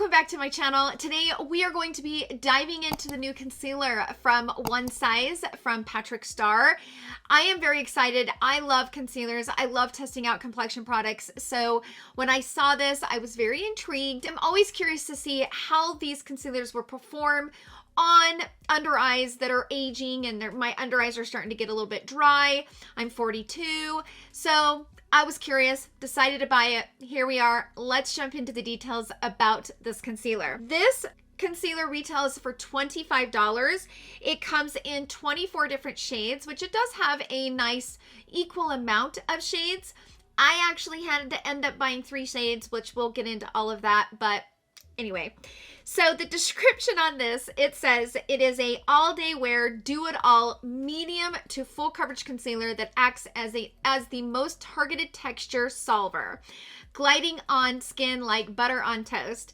welcome back to my channel. Today we are going to be diving into the new concealer from One Size from Patrick Starr. I am very excited. I love concealers. I love testing out complexion products. So when I saw this, I was very intrigued. I'm always curious to see how these concealers will perform on under eyes that are aging, and my under eyes are starting to get a little bit dry. I'm 42, so I was curious, decided to buy it. Here we are. Let's jump into the details about this concealer. This concealer retails for $25. It comes in 24 different shades, which it does have a nice equal amount of shades. I actually had to end up buying 3 shades, which we'll get into all of that, but anyway. So the description on this, it says it is a all-day wear, do-it-all medium to full coverage concealer that acts as the most targeted texture solver, gliding on skin like butter on toast.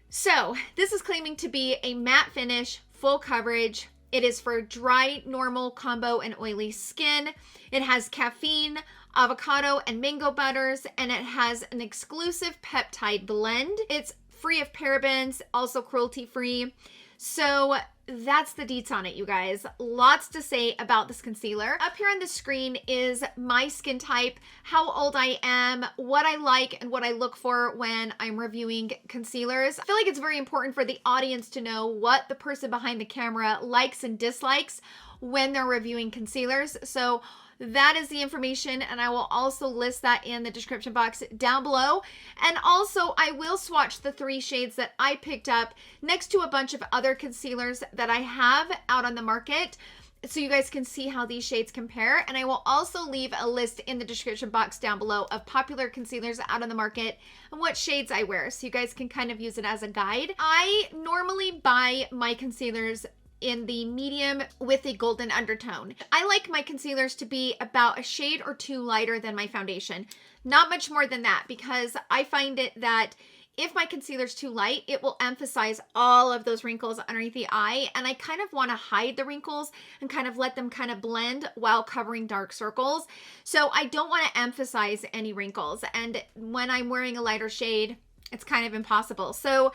So this is claiming to be a matte finish, full coverage. It is for dry, normal, combo, and oily skin. It has caffeine, avocado, and mango butters, and it has an exclusive peptide blend. It's free of parabens, also cruelty-free. So that's the deets on it, you guys. Lots to say about this concealer. Up here on the screen is my skin type, how old I am, what I like, and what I look for when I'm reviewing concealers. I feel like it's very important for the audience to know what the person behind the camera likes and dislikes when they're reviewing concealers. So that is the information, and I will also list that in the description box down below. And also, I will swatch the 3 shades that I picked up next to a bunch of other concealers that I have out on the market, so you guys can see how these shades compare. And I will also leave a list in the description box down below of popular concealers out on the market and what shades I wear, so you guys can kind of use it as a guide. I normally buy my concealers in the medium with a golden undertone. I like my concealers to be about a shade or 2 lighter than my foundation. Not much more than that, because I find it that if my concealer's too light, it will emphasize all of those wrinkles underneath the eye, and I kind of want to hide the wrinkles and kind of let them kind of blend while covering dark circles. So I don't want to emphasize any wrinkles, and when I'm wearing a lighter shade, it's kind of impossible. So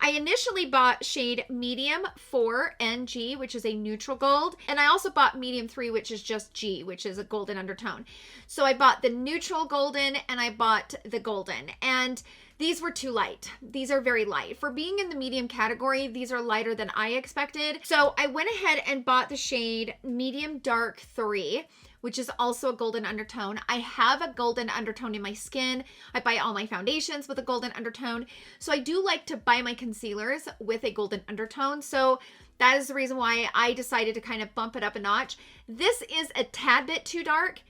I initially bought shade medium 4 NG, which is a neutral gold. And I also bought medium 3, which is just G, which is a golden undertone. So I bought the neutral golden and I bought the golden. And these were too light. These are very light. For being in the medium category, these are lighter than I expected. So I went ahead and bought the shade medium dark 3, which is also a golden undertone. I have a golden undertone in my skin. I buy all my foundations with a golden undertone. So I do like to buy my concealers with a golden undertone. So that is the reason why I decided to kind of bump it up a notch. This is a tad bit too dark.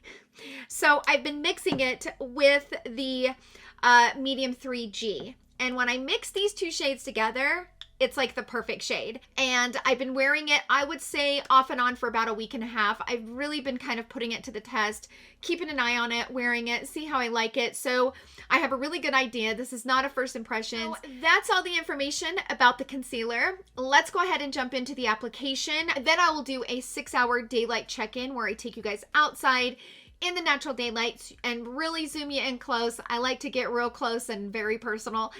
So I've been mixing it with the medium 3G. And when I mix these 2 shades together, it's like the perfect shade. And I've been wearing it, I would say, off and on for about a week and a half. I've really been kind of putting it to the test, keeping an eye on it, wearing it, see how I like it. So I have a really good idea. This is not a first impression. So that's all the information about the concealer. Let's go ahead and jump into the application. Then I will do a 6-hour daylight check-in where I take you guys outside in the natural daylight and really zoom you in close. I like to get real close and very personal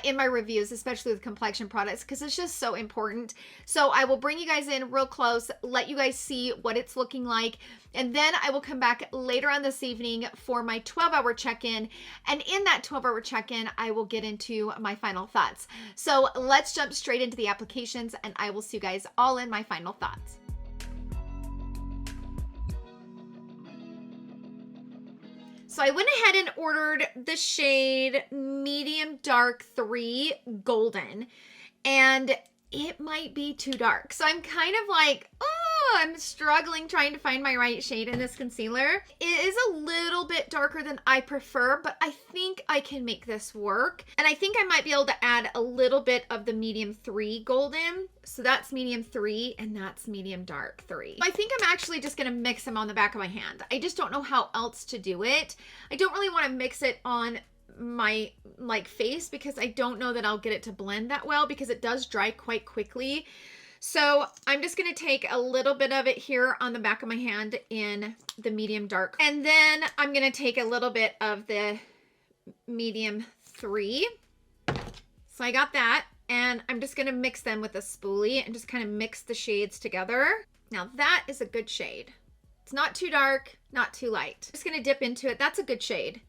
in my reviews, especially with complexion products, because it's just so important. So I will bring you guys in real close, let you guys see what it's looking like, and then I will come back later on this evening for my 12-hour check-in. And in that 12-hour check-in, I will get into my final thoughts. So let's jump straight into the applications, and I will see you guys all in my final thoughts. So I went ahead and ordered the shade medium dark 3 golden, and it might be too dark. So I'm kind of like, oh, I'm struggling trying to find my right shade in this concealer. It is a little bit darker than I prefer, but I think I can make this work. And I think I might be able to add a little bit of the medium 3 golden. So that's medium 3 and that's medium dark 3. I think I'm actually just gonna mix them on the back of my hand. I just don't know how else to do it. I don't really want to mix it on my face because I don't know that I'll get it to blend that well because it does dry quite quickly. So I'm just going to take a little bit of it here on the back of my hand in the medium dark. And then I'm going to take a little bit of the medium 3. So I got that, and I'm just gonna mix them with a spoolie and just kind of mix the shades together. Now that is a good shade. It's not too dark, not too light. Just gonna dip into it. That's a good shade.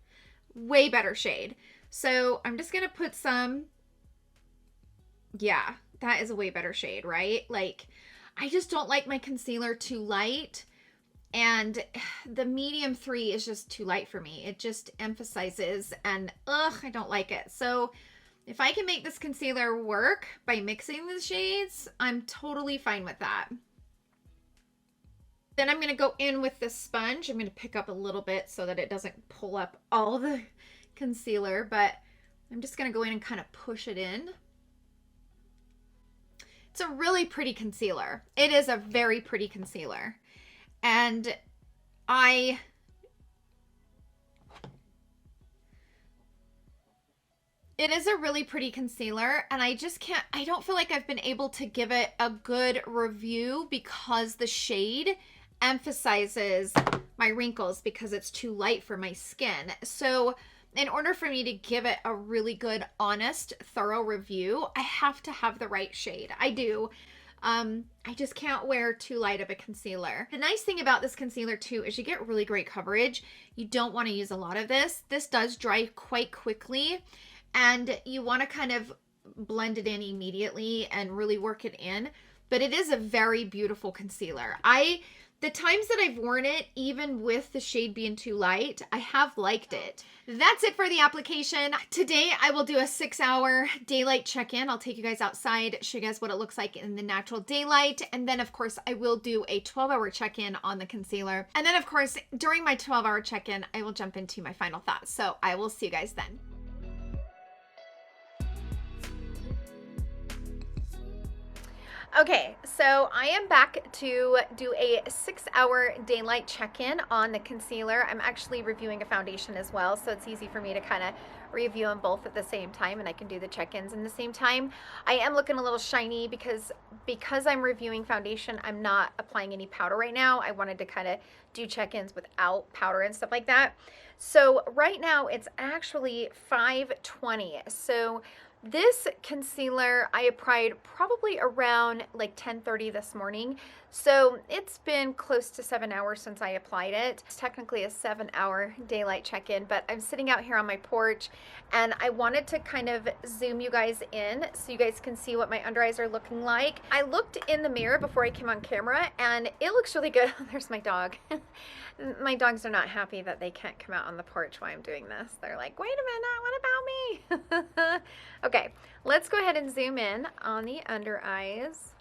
Way better shade. So I'm just gonna put some, yeah, that is a way better shade, right? Like, I just don't like my concealer too light, and the medium 3 is just too light for me. It just emphasizes, and I don't like it. So if I can make this concealer work by mixing the shades, I'm totally fine with that. Then I'm going to go in with this sponge. I'm going to pick up a little bit so that it doesn't pull up all the concealer, but I'm just going to go in and kind of push it in. It's a really pretty concealer. It is a very pretty concealer. And it is a really pretty concealer, and I don't feel like I've been able to give it a good review because the shade emphasizes my wrinkles because it's too light for my skin. So in order for me to give it a really good, honest, thorough review, I have to have the right shade. I do. I just can't wear too light of a concealer. The nice thing about this concealer too is you get really great coverage. You don't want to use a lot of this. This does dry quite quickly, and you want to kind of blend it in immediately and really work it in. But it is a very beautiful concealer. The times that I've worn it, even with the shade being too light, I have liked it. That's it for the application. Today, I will do a 6-hour daylight check-in. I'll take you guys outside, show you guys what it looks like in the natural daylight. And then, of course, I will do a 12-hour check-in on the concealer. And then, of course, during my 12-hour check-in, I will jump into my final thoughts. So I will see you guys then. Okay, so I am back to do a 6-hour daylight check-in on the concealer. I'm actually reviewing a foundation as well, so it's easy for me to kind of review them both at the same time, and I can do the check-ins in the same time. I am looking a little shiny because I'm reviewing foundation, I'm not applying any powder right now. I wanted to kind of do check-ins without powder and stuff like that. So right now it's actually 5:20. So this concealer I applied probably around like 10:30 this morning. So it's been close to 7 hours since I applied it. It's technically a 7-hour daylight check-in, but I'm sitting out here on my porch and I wanted to kind of zoom you guys in so you guys can see what my under eyes are looking like. I looked in the mirror before I came on camera and it looks really good. There's my dog. My dogs are not happy that they can't come out on the porch while I'm doing this. They're like, wait a minute, what about me? Okay, let's go ahead and zoom in on the under eyes.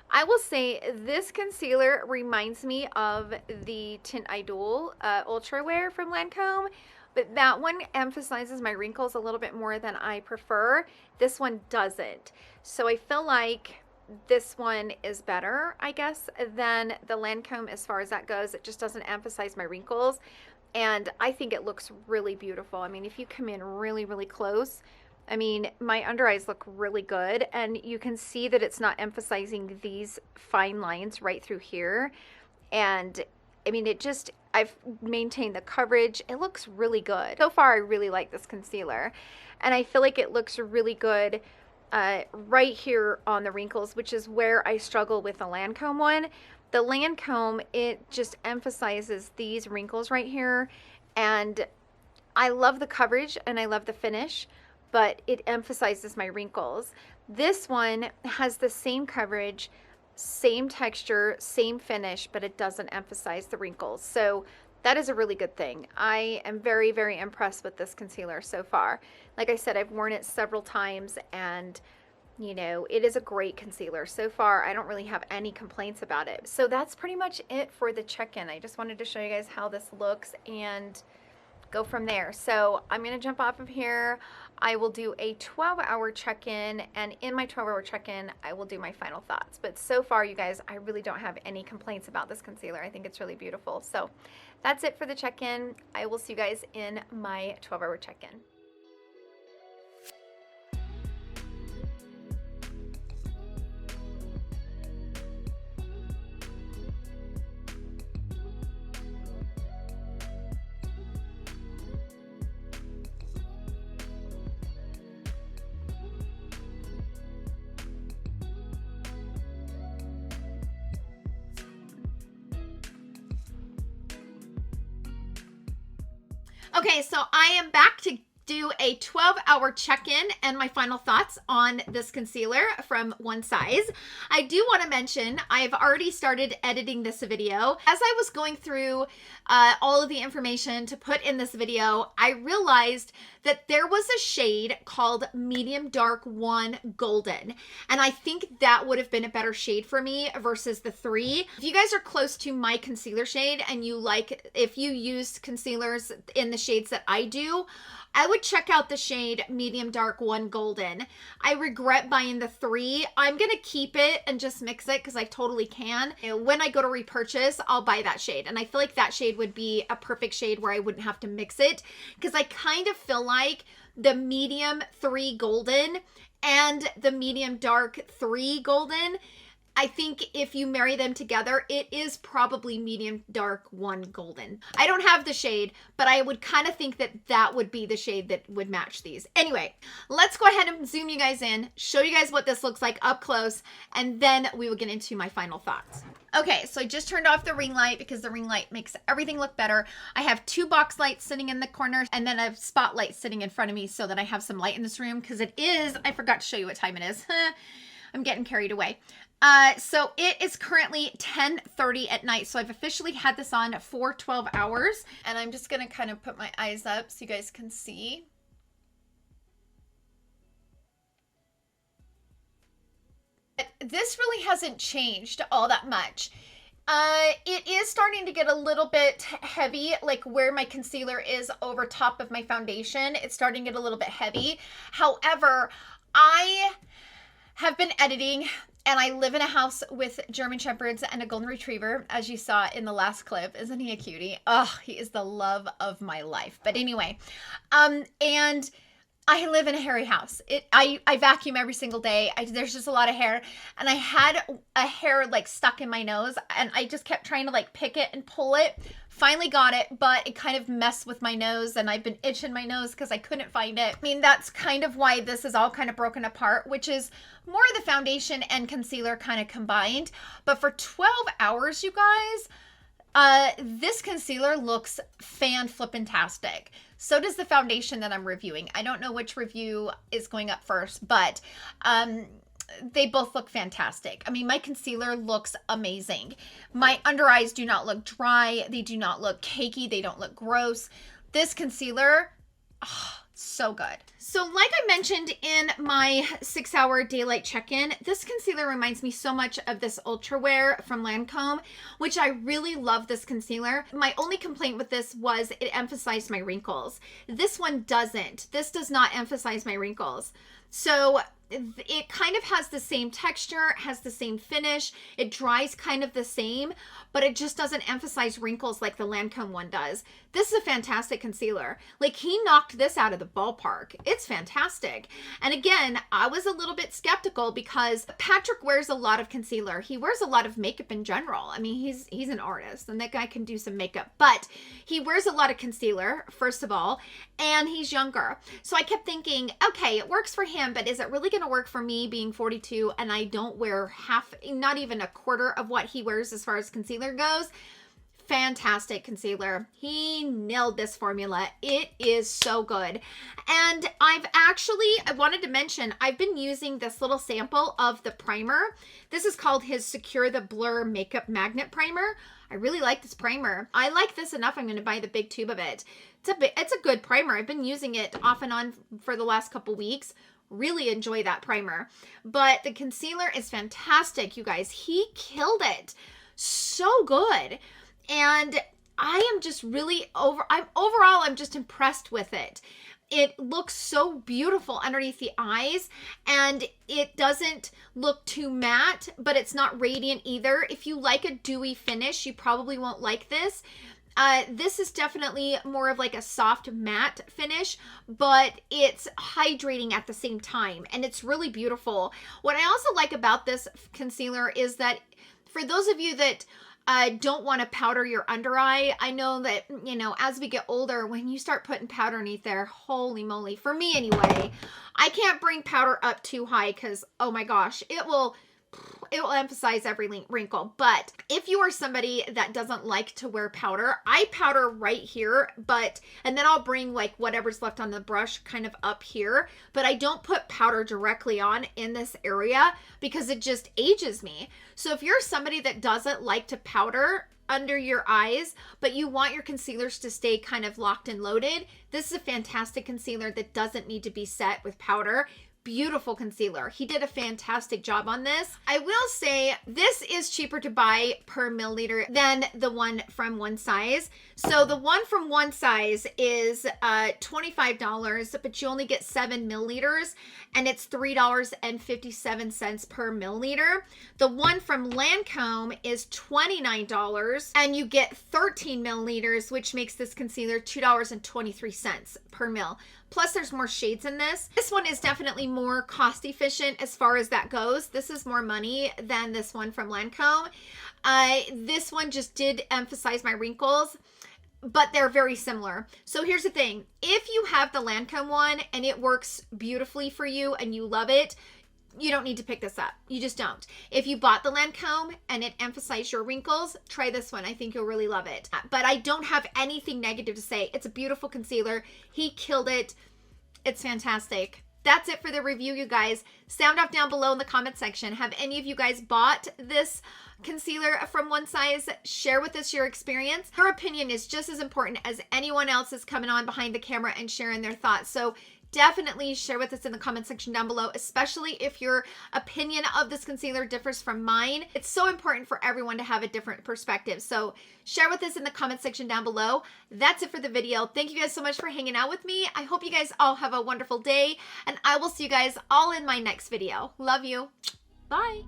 I will say this concealer reminds me of the Tint Idol Ultra Wear from Lancome, but that one emphasizes my wrinkles a little bit more than I prefer. This one doesn't. So I feel like this one is better, I guess, than the Lancome as far as that goes. It just doesn't emphasize my wrinkles, and I think it looks really beautiful. I mean, if you come in really, really close, I mean, my under eyes look really good, and you can see that it's not emphasizing these fine lines right through here. And I mean, I've maintained the coverage. It looks really good. So far, I really like this concealer, and I feel like it looks really good right here on the wrinkles, which is where I struggle with the Lancome one. The Lancome, it just emphasizes these wrinkles right here, and I love the coverage and I love the finish, but it emphasizes my wrinkles. This one has the same coverage, same texture, same finish, but it doesn't emphasize the wrinkles. So that is a really good thing. I am very, very impressed with this concealer so far. Like I said, I've worn it several times, and you know, it is a great concealer. So far, I don't really have any complaints about it. So that's pretty much it for the check-in. I just wanted to show you guys how this looks and go from there. So I'm gonna jump off of here. I will do a 12-hour check-in, and in my 12-hour check-in, I will do my final thoughts. But so far, you guys, I really don't have any complaints about this concealer. I think it's really beautiful. So that's it for the check-in. I will see you guys in my 12-hour check-in. Okay, so I am back to do a 12-hour check-in and my final thoughts on this concealer from One Size. I do want to mention I've already started editing this video. As I was going through all of the information to put in this video, I realized that there was a shade called Medium Dark 1 Golden, and I think that would have been a better shade for me versus the 3. If you guys are close to my concealer shade and you like, if you use concealers in the shades that I do, I would check out the shade Medium Dark 1 Golden. I regret buying the 3. I'm going to keep it and just mix it because I totally can. When I go to repurchase, I'll buy that shade. And I feel like that shade would be a perfect shade where I wouldn't have to mix it, because I kind of feel like the Medium 3 Golden and the Medium Dark 3 Golden, I think if you marry them together, it is probably Medium Dark 1 Golden. I don't have the shade, but I would kind of think that that would be the shade that would match these. Anyway, let's go ahead and zoom you guys in, show you guys what this looks like up close, and then we will get into my final thoughts. Okay, so I just turned off the ring light because the ring light makes everything look better. I have 2 box lights sitting in the corner and then a spotlight sitting in front of me so that I have some light in this room, because it is, I forgot to show you what time it is. I'm getting carried away. So it is currently 10:30 at night. So I've officially had this on for 12 hours. And I'm just going to kind of put my eyes up so you guys can see. This really hasn't changed all that much. It is starting to get a little bit heavy, like where my concealer is over top of my foundation. It's starting to get a little bit heavy. However, I have been editing, and I live in a house with German Shepherds and a Golden Retriever, as you saw in the last clip. Isn't he a cutie? Oh, he is the love of my life. But anyway, and I live in a hairy house. I vacuum every single day. There's just a lot of hair, and I had a hair like stuck in my nose, and I just kept trying to like pick it and pull it. Finally got it, but it kind of messed with my nose, and I've been itching my nose because I couldn't find it. I mean, that's kind of why this is all kind of broken apart, which is more of the foundation and concealer kind of combined. But for 12 hours, you guys, this concealer looks fan-flippin-tastic. So does the foundation that I'm reviewing. I don't know which review is going up first, but they both look fantastic. I mean, my concealer looks amazing. My under eyes do not look dry. They do not look cakey. They don't look gross. This concealer, oh, so good. So like I mentioned in my 6-hour daylight check-in, this concealer reminds me so much of this Ultra Wear from Lancome, which I really love this concealer. My only complaint with this was it emphasized my wrinkles. This one doesn't. This does not emphasize my wrinkles. So it kind of has the same texture, has the same finish. It dries kind of the same, but it just doesn't emphasize wrinkles like the Lancome one does. This is a fantastic concealer. Like, he knocked this out of the ballpark. It's fantastic. And again, I was a little bit skeptical because Patrick wears a lot of concealer. He wears a lot of makeup in general. I mean, he's an artist, and that guy can do some makeup, but he wears a lot of concealer, first of all, and he's younger. So I kept thinking, okay, it works for him, but is it really going to work for me being 42 and I don't wear half, not even a quarter of what he wears as far as concealer goes? Fantastic concealer. He nailed this formula. It is so good. And I wanted to mention, I've been using this little sample of the primer. This is called his Secure the Blur Makeup Primer. I really like this primer. I like this enough, I'm going to buy the big tube of it. It's a good primer. I've been using it off and on for the last couple weeks. Really enjoy that primer. But the concealer is fantastic, you guys. He killed it. So good. And I am just really overall, I'm just impressed with it. It looks so beautiful underneath the eyes, and it doesn't look too matte, but it's not radiant either. If you like a dewy finish, you probably won't like this. This is definitely more of like a soft matte finish, but it's hydrating at the same time, and it's really beautiful. What I also like about this concealer is that for those of you that don't want to powder your under eye, I know that, you know, as we get older, when you start putting powder underneath there, holy moly, for me anyway, I can't bring powder up too high because, oh my gosh, it will it will emphasize every wrinkle. But if you are somebody that doesn't like to wear powder, I powder right here, and then I'll bring like whatever's left on the brush kind of up here, but I don't put powder directly on in this area because it just ages me. So if you're somebody that doesn't like to powder under your eyes, but you want your concealers to stay kind of locked and loaded, this is a fantastic concealer that doesn't need to be set with powder. Beautiful concealer. He did a fantastic job on this. I will say this is cheaper to buy per milliliter than the one from One Size. So the one from One Size is $25, but you only get 7 milliliters and it's $3.57 per milliliter. The one from Lancome is $29 and you get 13 milliliters, which makes this concealer $2.23 per mil. Plus there's more shades in this. This one is definitely more cost efficient as far as that goes. This is more money than this one from Lancome. This one just did emphasize my wrinkles, but they're very similar. So here's the thing. If you have the Lancome one and it works beautifully for you and you love it, you don't need to pick this up. You just don't. If you bought the Lancome and it emphasized your wrinkles, try this one. I think you'll really love it. But I don't have anything negative to say. It's a beautiful concealer. He killed it. It's fantastic. That's it for the review, you guys. Sound off down below in the comment section. Have any of you guys bought this concealer from One Size? Share with us your experience. Your opinion is just as important as anyone else is coming on behind the camera and sharing their thoughts. So definitely share with us in the comment section down below, especially if your opinion of this concealer differs from mine. It's so important for everyone to have a different perspective. So share with us in the comment section down below. That's it for the video. Thank you guys so much for hanging out with me. I hope you guys all have a wonderful day, and I will see you guys all in my next video. Love you. Bye.